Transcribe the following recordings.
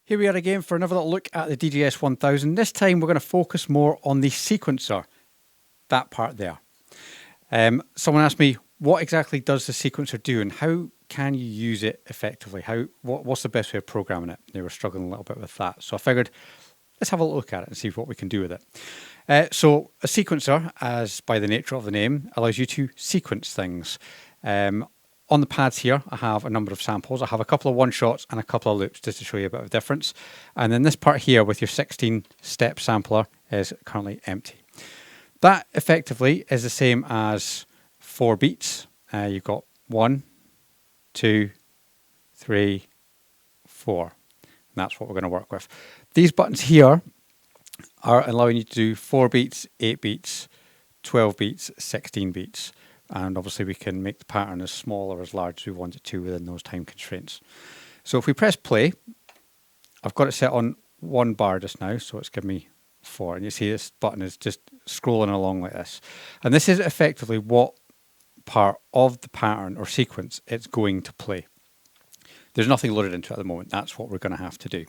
Here we are again for another little look at the DJS1000. This time we're going to focus more on the sequencer, that part there. Someone asked me, what exactly does the sequencer do and how can you use it effectively? What's the best way of programming it? They were struggling a little bit with that. So I figured, let's have a look at it and see what we can do with it. So a sequencer, as by the nature of the name, allows you to sequence things. On the pads here, I have a number of samples. I have a couple of one-shots and a couple of loops just to show you a bit of difference. And then this part here with your 16-step sampler is currently empty. That effectively is the same as 4 beats. You've got 1, 2, 3, 4. And that's what we're going to work with. These buttons here are allowing you to do 4 beats, 8 beats, 12 beats, 16 beats. And obviously we can make the pattern as small or as large as we want it to within those time constraints. So if we press play, I've got it set on 1 bar just now, so it's giving me 4. And you see this button is just scrolling along like this. And this is effectively what part of the pattern or sequence it's going to play. There's nothing loaded into it at the moment. That's what we're going to have to do.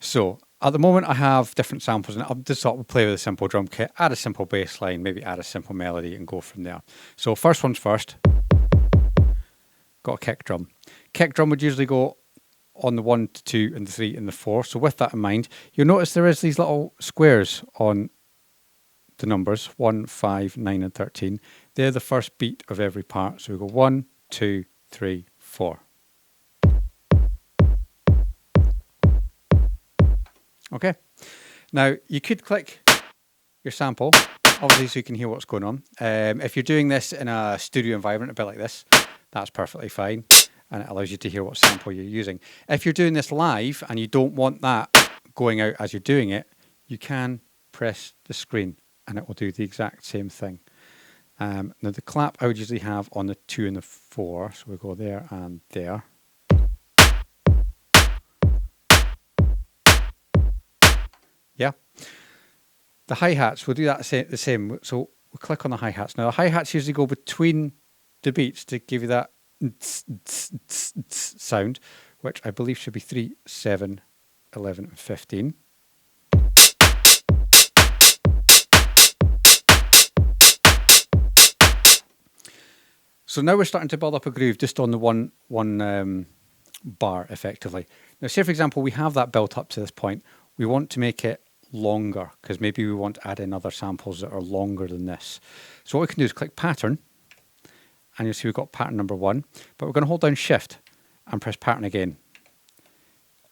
So at the moment I have different samples and I'll just sort of play with a simple drum kit, add a simple bass line, maybe add a simple melody and go from there. So first one's first. Got a kick drum. Kick drum would usually go on the 1, the 2 and the 3 and the 4. So with that in mind, you'll notice there is these little squares on the numbers 1, 5, 9 and 13. They're the first beat of every part. So we go 1, 2, 3, 4. Okay, now you could click your sample, obviously so you can hear what's going on. If you're doing this in a studio environment, a bit like this, that's perfectly fine. And it allows you to hear what sample you're using. If you're doing this live and you don't want that going out as you're doing it, you can press the screen and it will do the exact same thing. Now the clap I would usually have on the 2 and the 4, so we go there and there. Yeah, the hi-hats, we'll do that the same. So we'll click on the hi-hats. Now the hi-hats usually go between the beats to give you that sound, which I believe should be 3, 7, 11 and 15. So now we're starting to build up a groove just on the one bar effectively. Now say for example we have that built up to this point. We want to make it longer because maybe we want to add in other samples that are longer than this. So what we can do is click pattern and you'll see we've got pattern number 1, but we're going to hold down shift and press pattern again.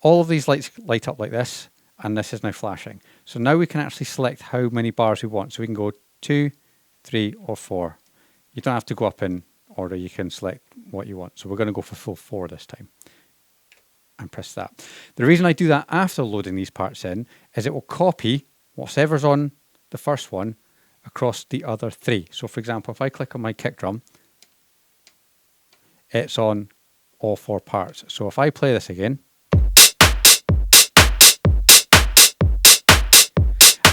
All of these lights light up like this and this is now flashing. So now we can actually select how many bars we want. So we can go 2, 3 or 4. You don't have to go up in order, you can select what you want. So we're going to go for full 4 this time. And press that. The reason I do that after loading these parts in is it will copy whatever's on the first one across the other 3. So for example, if I click on my kick drum, it's on all 4 parts. So if I play this again,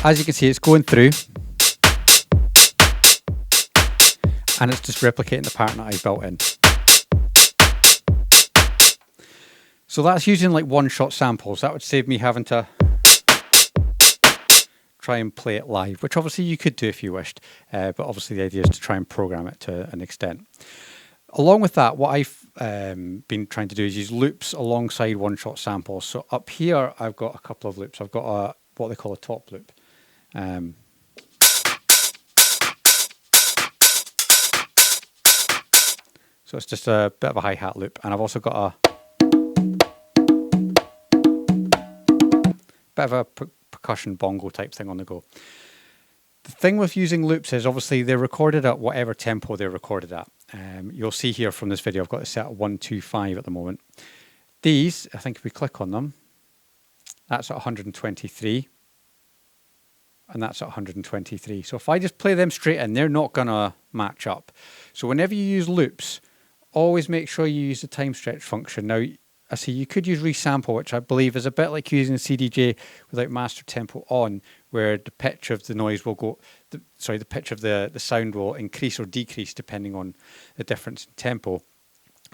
as you can see, it's going through and it's just replicating the pattern that I built in. So that's using like one-shot samples. That would save me having to try and play it live, which obviously you could do if you wished, but obviously the idea is to try and program it to an extent. Along with that, what I've been trying to do is use loops alongside one-shot samples. So up here, I've got a couple of loops. I've got what they call a top loop. So it's just a bit of a hi-hat loop, and I've also got a bit of a percussion bongo type thing on the go. The thing with using loops is obviously they're recorded at whatever tempo they're recorded at. You'll see here from this video I've got it set at 125 at the moment. These, I think if we click on them, that's at 123 and that's at 123. So if I just play them straight in, they're not going to match up. So whenever you use loops, always make sure you use the time stretch function. Now I see you could use resample, which I believe is a bit like using a CDJ without master tempo on, where the pitch of the noise will go, the pitch of the sound will increase or decrease depending on the difference in tempo.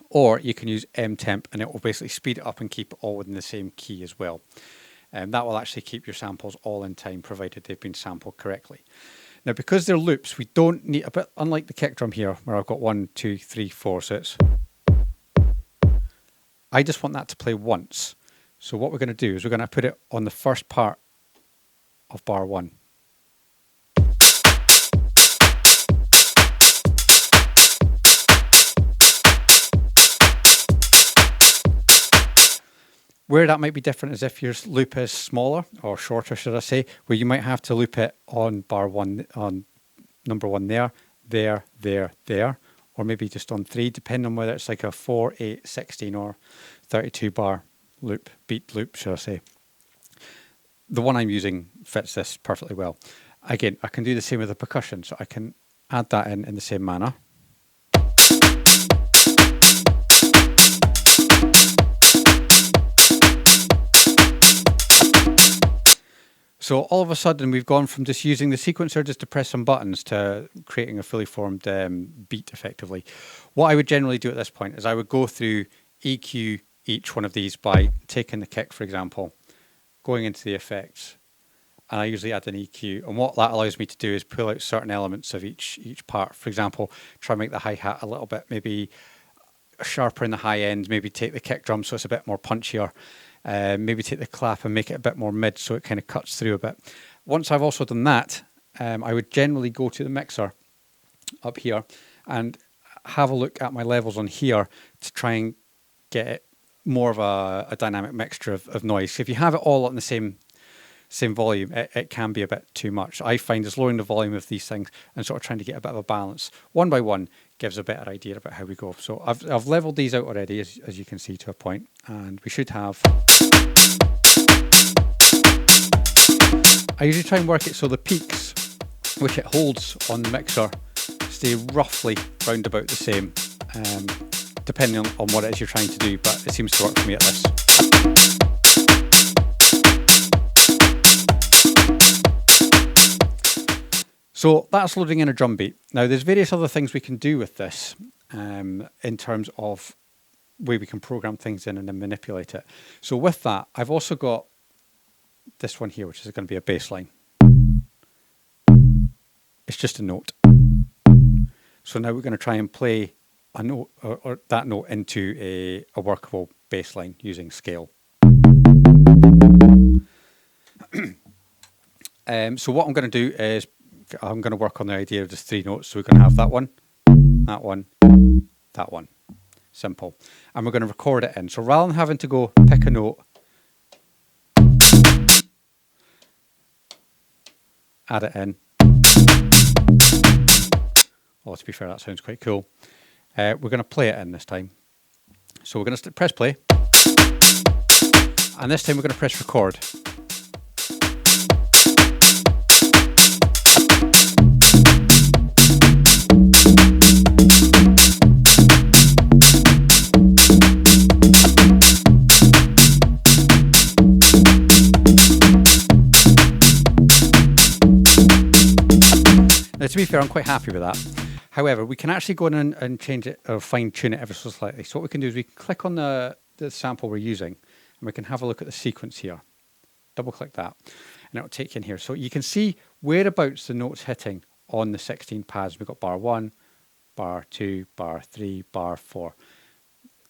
or you can use mtemp and it will basically speed it up and keep it all within the same key as well. That will actually keep your samples all in time, provided they've been sampled correctly. Now, because they're loops, we don't need, a bit unlike the kick drum here, where I've got 1, 2, 3, 4, so it's, I just want that to play once. So what we're going to do is we're going to put it on the first part of bar 1. Where that might be different is if your loop is smaller, or shorter should I say, where you might have to loop it on bar 1, on number 1 there, or maybe just on 3, depending on whether it's like a 4, 8, 16 or 32 bar loop, beat loop should I say. The one I'm using fits this perfectly well. Again, I can do the same with the percussion, so I can add that in the same manner. So all of a sudden we've gone from just using the sequencer just to press some buttons to creating a fully formed beat effectively. What I would generally do at this point is I would go through EQ each one of these by taking the kick, for example, going into the effects, and I usually add an EQ. And what that allows me to do is pull out certain elements of each part. For example, try and make the hi-hat a little bit maybe sharper in the high end, maybe take the kick drum so it's a bit more punchier. Maybe take the clap and make it a bit more mid so it kind of cuts through a bit. Once I've also done that, I would generally go to the mixer up here and have a look at my levels on here to try and get it more of a dynamic mixture of noise. So if you have it all on the same volume, it can be a bit too much. I find is lowering the volume of these things and sort of trying to get a bit of a balance. One by one gives a better idea about how we go. So I've leveled these out already, as you can see, to a point, and we should have. I usually try and work it so the peaks, which it holds on the mixer, stay roughly round about the same, depending on what it is you're trying to do, but it seems to work for me at this. So that's loading in a drum beat. Now there's various other things we can do with this in terms of way we can program things in and then manipulate it. So with that, I've also got this one here, which is going to be a bass line. It's just a note. So now we're going to try and play a note or that note into a workable bass line using scale. So what I'm going to do is I'm going to work on the idea of just 3 notes. So we're going to have that one, that one, that one. Simple. And we're going to record it in. So rather than having to go pick a note, add it in. Oh, to be fair, that sounds quite cool. We're going to play it in this time. So we're going to press play. And this time we're going to press record. Now, to be fair, I'm quite happy with that. However, we can actually go in and change it or fine tune it ever so slightly. So what we can do is we can click on the sample we're using and we can have a look at the sequence here. Double click that and it'll take you in here. So you can see whereabouts the note's hitting on the 16 pads. We've got bar 1, bar 2, bar 3, bar 4.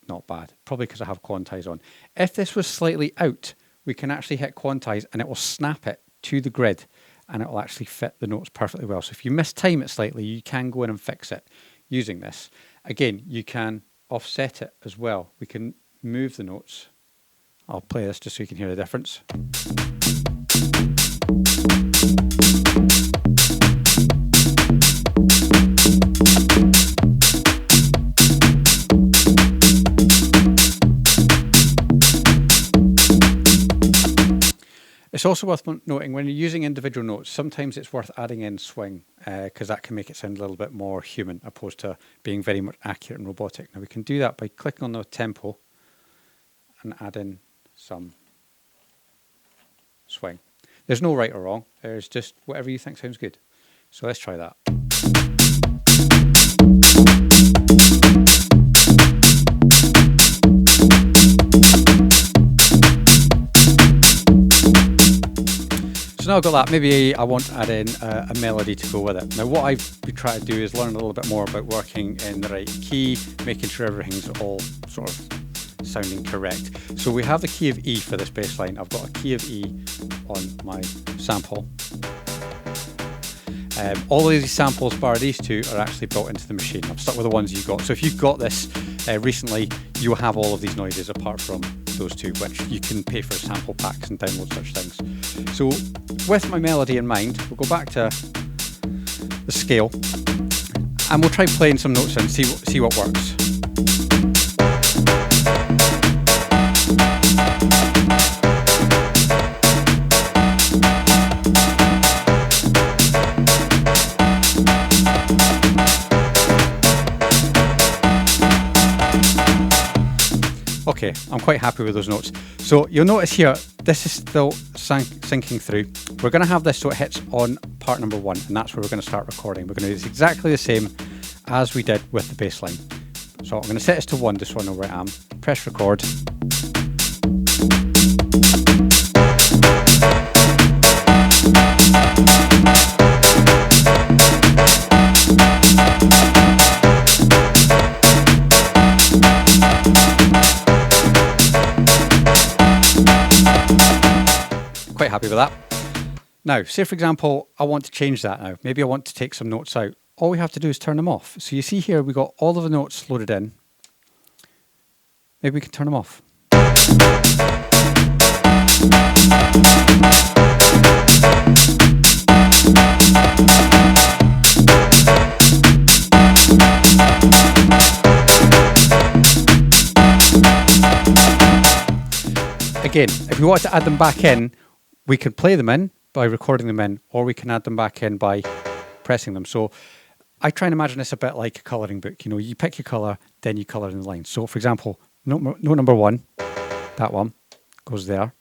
Not bad, probably because I have quantize on. If this was slightly out, we can actually hit quantize and it will snap it to the grid and it will actually fit the notes perfectly well. So if you mistime it slightly, you can go in and fix it using this. Again, you can offset it as well. We can move the notes. I'll play this just so you can hear the difference. It's also worth noting when you're using individual notes, sometimes it's worth adding in swing because that can make it sound a little bit more human opposed to being very much accurate and robotic. Now we can do that by clicking on the tempo and add in some swing. There's no right or wrong, there's just whatever you think sounds good. So let's try that. So now I've got that, maybe I want to add in a melody to go with it. Now what I've been trying to do is learn a little bit more about working in the right key, making sure everything's all sort of sounding correct. So we have the key of E for this bass line. I've got a key of E on my sample. All of these samples, bar these two, are actually built into the machine. I've stuck with the ones you got. So if you've got this recently, you will have all of these noises apart from those two, which you can pay for sample packs and download such things. So with my melody in mind, we'll go back to the scale and we'll try playing some notes in, see what works. Okay, I'm quite happy with those notes. So you'll notice here, this is still syncing through. We're going to have this so it hits on part number 1, and that's where we're going to start recording. We're going to do this exactly the same as we did with the bass line. So I'm going to set this to 1 just so I know where I am. Press record. Quite happy with that. Now, say for example, I want to change that now. Maybe I want to take some notes out. All we have to do is turn them off. So you see here, we got all of the notes loaded in. Maybe we can turn them off. Again, if we want to add them back in, we can play them in by recording them in, or we can add them back in by pressing them. So I try and imagine this a bit like a colouring book. You know, you pick your colour, then you colour in the lines. So for example, note number 1, that one goes there.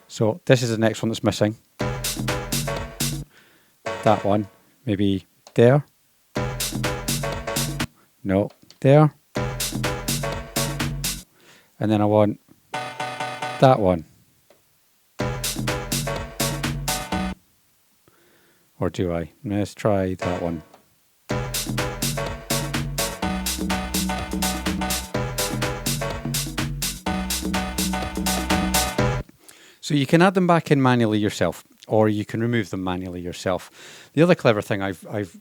So this is the next one that's missing. That one, maybe there. No, there. And then I want that one. Or do I? Let's try that one. So you can add them back in manually yourself, or you can remove them manually yourself. The other clever thing I've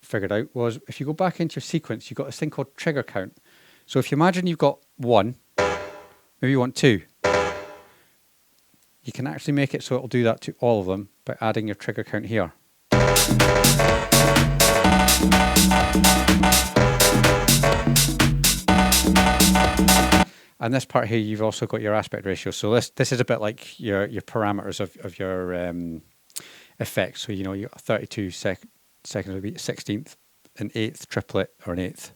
figured out was if you go back into your sequence, you've got this thing called trigger count. So if you imagine you've got 1, maybe you want 2. You can actually make it so it'll do that to all of them by adding your trigger count here. And this part here, you've also got your aspect ratio. So this is a bit like your parameters of your effects. So you know, you got 32 seconds would be 16th, an 8th triplet, or an 8th.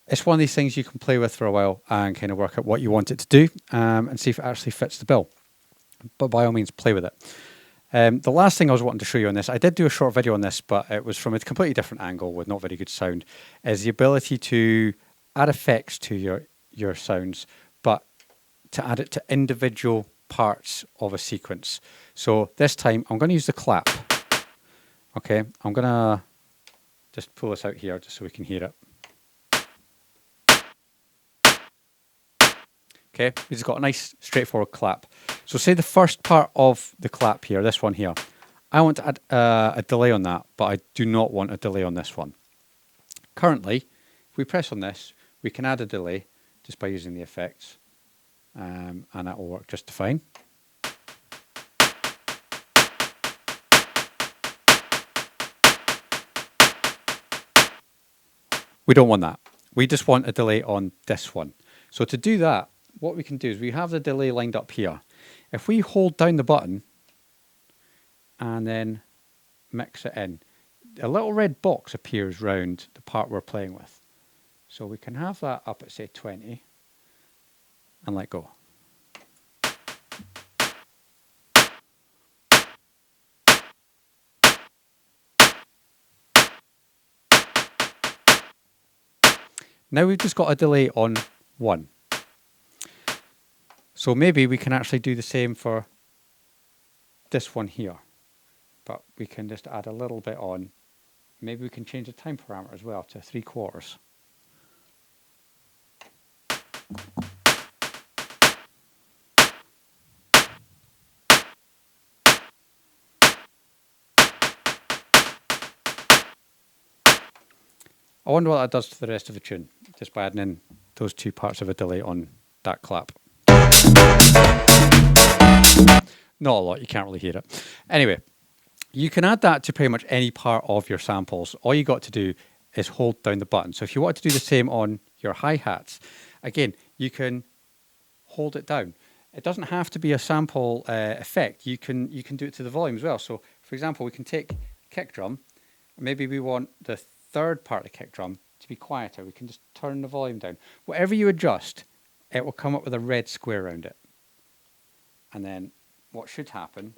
It's one of these things you can play with for a while and kind of work out what you want it to do and see if it actually fits the bill. But by all means, play with it. The last thing I was wanting to show you on this, I did do a short video on this, but it was from a completely different angle with not very good sound, is the ability to add effects to your sounds, but to add it to individual parts of a sequence. So this time I'm going to use the clap. Okay, I'm going to just pull this out here just so we can hear it. Okay, it's got a nice straightforward clap. So say the first part of the clap here, this one here, I want to add a delay on that, but I do not want a delay on this one. Currently, if we press on this, we can add a delay just by using the effects, and that will work just fine. We don't want that. We just want a delay on this one. So to do that, what we can do is we have the delay lined up here. If we hold down the button and then mix it in, a little red box appears round the part we're playing with. So we can have that up at say 20 and let go. Now we've just got a delay on 1. So maybe we can actually do the same for this one here. But we can just add a little bit on. Maybe we can change the time parameter as well to 3/4. I wonder what that does to the rest of the tune, just by adding in those 2 parts of a delay on that clap. Not a lot, you can't really hear it. Anyway, you can add that to pretty much any part of your samples. All you got to do is hold down the button. So if you want to do the same on your hi-hats, again, you can hold it down. It doesn't have to be a sample effect. You can do it to the volume as well. So for example, we can take kick drum. Maybe we want the third part of the kick drum to be quieter. We can just turn the volume down. Whatever you adjust, it will come up with a red square around it. And then what should happen,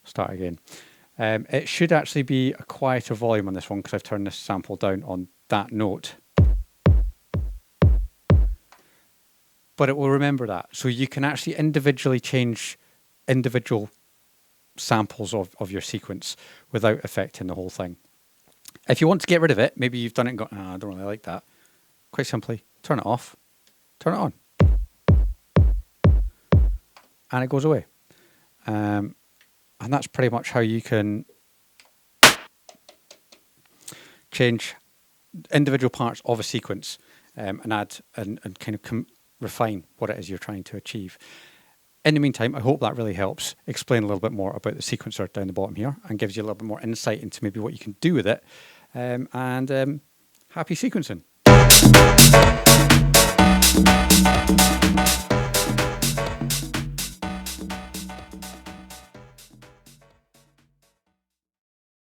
start again. It should actually be a quieter volume on this one because I've turned this sample down on that note. But it will remember that. So you can actually individually change individual samples of your sequence without affecting the whole thing. If you want to get rid of it, maybe you've done it and gone, I don't really like that. Quite simply, turn it off, turn it on. And it goes away. And that's pretty much how you can change individual parts of a sequence and add and kind of refine what it is you're trying to achieve. In the meantime, I hope that really helps explain a little bit more about the sequencer down the bottom here and gives you a little bit more insight into maybe what you can do with it. And happy sequencing.